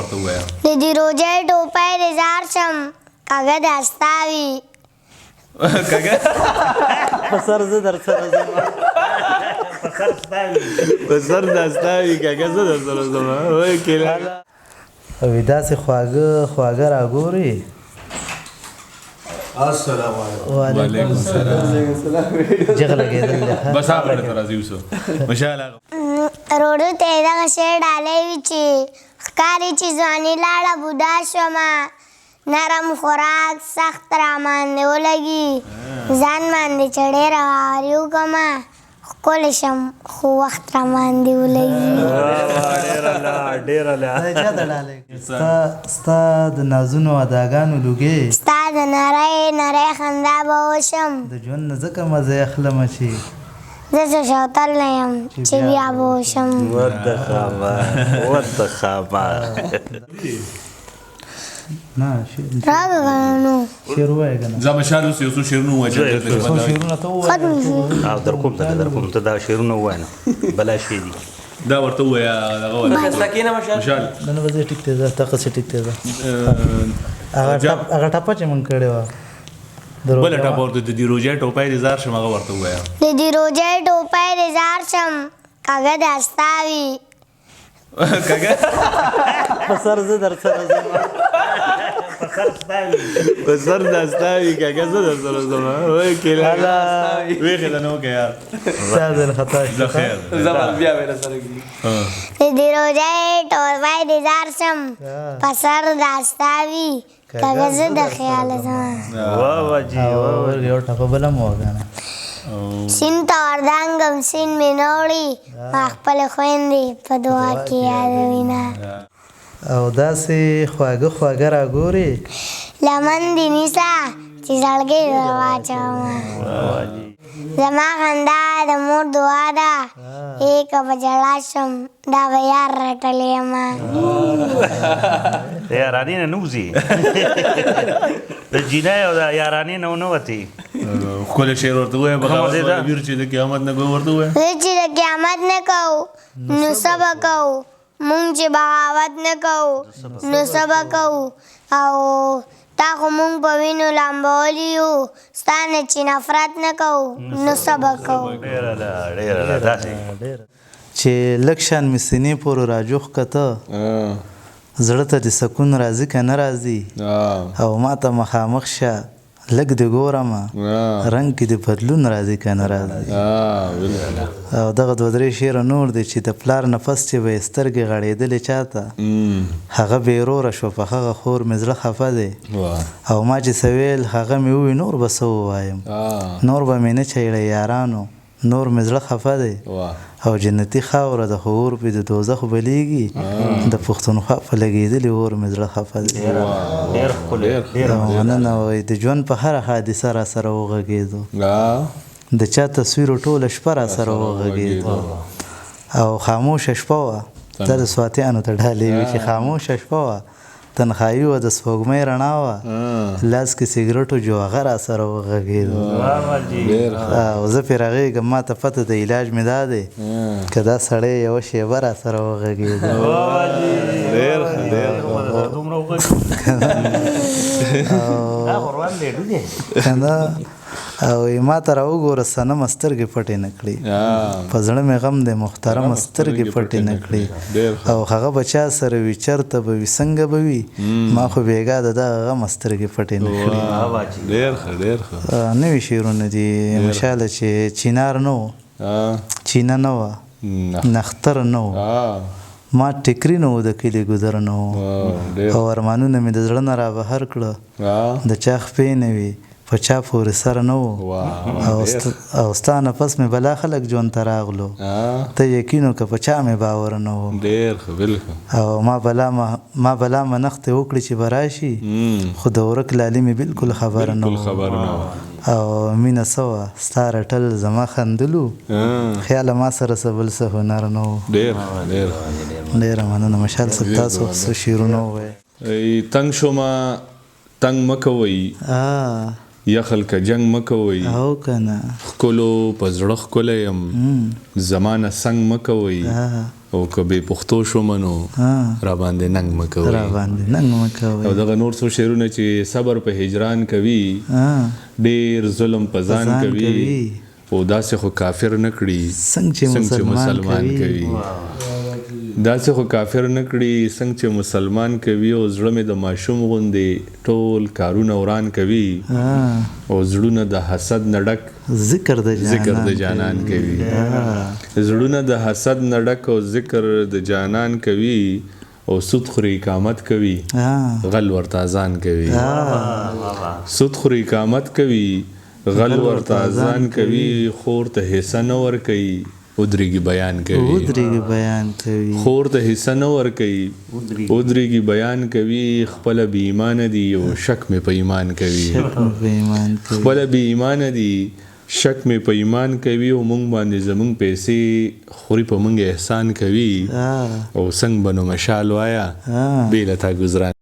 ورته ووایا. د دې روژې ټوپۍ د زار شم کږه دستا وي. کږه په سر زه در سره ځم په سر دستا وي کږه زه در سره ځم. وایي کیله او داسې خواږه راګوري. السلام علیکم. وعلیکم السلام. جغ لګېدل دی. بس هغه ته راځي اوس مشال هغه روډو ته یې دغه شعر ډالی وي چې ښکاري چې ځواني لاړه بوډا شومه نرم خوراک سخت راباندې ولګي ځان باندې چې ډېره واري وکړمه ښکلی شم خو وخت راباندې ولګي. ستا د نازونو اداګانو لوګې ستا د نری خندا به وشم د ژوند نه ځکه مزه اخلمه چې زه چې شوتل نه یم چې بیا به وشم. نه راځه که نو شعر ووایه که نه. زه مشال اوس یو څو شعرونه ووایه چې څو شعرونه ته ووایه. ختم شو. در کوم ته دا شعرونه ووایه نه بلا شی دي دا ورته ووایه دغه وایه مشال نه نه وځي ټیک دی دا تقصې ټیک دی دا هغه ټپه چې مونږ کړې وه بله ټپه ورته د دې روژې ټوپۍ د زار شم هغه ورته ووایه. د دې روژې ټوپۍ د زار شم کږه دستا وي. کږه په سر زه در سره ځم په سر دستا وي کږه زه در سره ځم. وایي کیله ویښې ده نه وکړه یار ستا دل خطا زه خیر د دې روژې ټوپۍ د زار شم په سر دستا وي کږه زه د خیاله ځمه. یو ټپه بله مو وکړه سیند ته وردانګم سیند مې نه وړي ما خپلې خویندې په دعا کې یادوینه. او داسې خواږه راګوري لمن دې نیسه چې زړګۍ ور واچومه. زما خندا د مور دعا ده ای که به ژړا شم دا به یار رټلی یمه. د یارانې نه نه وځي د جینۍ او د یارانې نه ونه وتې. ښکلی شعر ورته ووایه بغاوت ویر چې د قیامت نه کوو ورته ووایه. زه چې د قیامت نه کوو نو څه به کوو مونږ چې بغاوت نه کوو نو څه به کوو او تا خو مونږ په وینو لامبولي یو ستا نه چې نفرت نه کوو نو څه به کوو. ډېره داسې چې لږ شان مې سینې پورې راجوخ کته زړه ته د سکون راځي که نه راځي او ما ته مخامخ شه لږ دې ګورمه رنګ کې د بدلون راځي که نه راځي. او دغه دوه درې شعره نور دی چې د پلار نفس چې به یې سترګې غړېدلې چاته هغه بېروره شوه په هغه خور مې زړه خفه دی او ما چې څه ویل هغه مې ووي نور به څه ووایم نور به مې نه چیړی یارانو نور مې زړه خفه دی او جنتي خاوره د خو اور پې د دوزخ بلیږي د پښتونخوا په لګېدلې اور مې زړه خفه دی. مننه وایي د ژوند په هره حادثه را سره وغږېدو د چا تصویر ټوله شپه را سره وغږېدو او خاموشه شپه وه دا د سواتیانو ته ډالۍ وي چې خاموشه شپه وه تنهایي وه د سپوږمۍ رڼا وه لاس کې سګرټو جو هغه را سره وغږېدو او زه پرې رغېږم ما ته پته د علاج مې دا دی که دا سړی یوه شېبه را سره وغږېدو او ما ته راوګوره صنمه سترګې پټې نه کړي په زړه مې غم دی محترمه سترګې پټې نه کړي او هغه به چا سره وي چېرته به وي څنګه به وي ما خو بېګا د دغه غمه سترګې پټې نه کړي. نوي شعرونه دي مشاله چې چینار نه و چینه نه وه نختر نه و ما ټیکري نه و د کلي ګودر نه و او ارمانونه مې د زړه نه را بهر کړه د چا خپې نه وي په چا پورې سر نه و او ستا نفس مې بلا خلک ژوند ته راغلو ته یقین وکړه په چا مې باور نه و او ما بلا منښتې وکړې چې به راشي خو د ورک لالي مې بلکل خبره نه و او مینه څه وه ستا رټل زما خندلو خیاله ما سره څه بل څه هنر نه و. ډېره مننه مشال صاحب تاسو څه شعرونه ووایه. تنګ شومه تنګ مه کوئ یخل که جنگ مکوئ او کنه ښکلو په زړه ښکلی یم زمانه سنګ مکوئ او که بې پښتو شومه نو راباندې ننګ مه کوئ راباندې ننګ مه کوئ او دغه نور څو شعرونه چې صبر په هجران کوي ډېر ظلم په ځان کوي او داسې خو کافر نه کړي څنګه چې مسلمان کوي داسې خو کافر نه کړي څنګه چې مسلمان کوي او زړه مې د ماشوم غوندې ټول کارونه وران کوي او زړونه د حسد نه ډک ذکر د جانان کوي زړونه د حسد نه ډک او ذکر د جانان کوي او سود خوري اقامت کوي غل ورته اذان کوي سود خوري اقامت کوي غل ورته اذان کوي خور ته حصہ نه ورکوي ودرېږي بیان کوي خور ته حصہ نه ورکوي ودرېږي بیان کوي خپله بې ایمانه دي او شک مې په ایمان کوي خپله بې ایمانه دي شک مې په ایمان کوي او مونږ باندې زمونږ پیسې خوري په مونږ احسان کوي او څنګه به نو مشال وایه بې له تا ګزران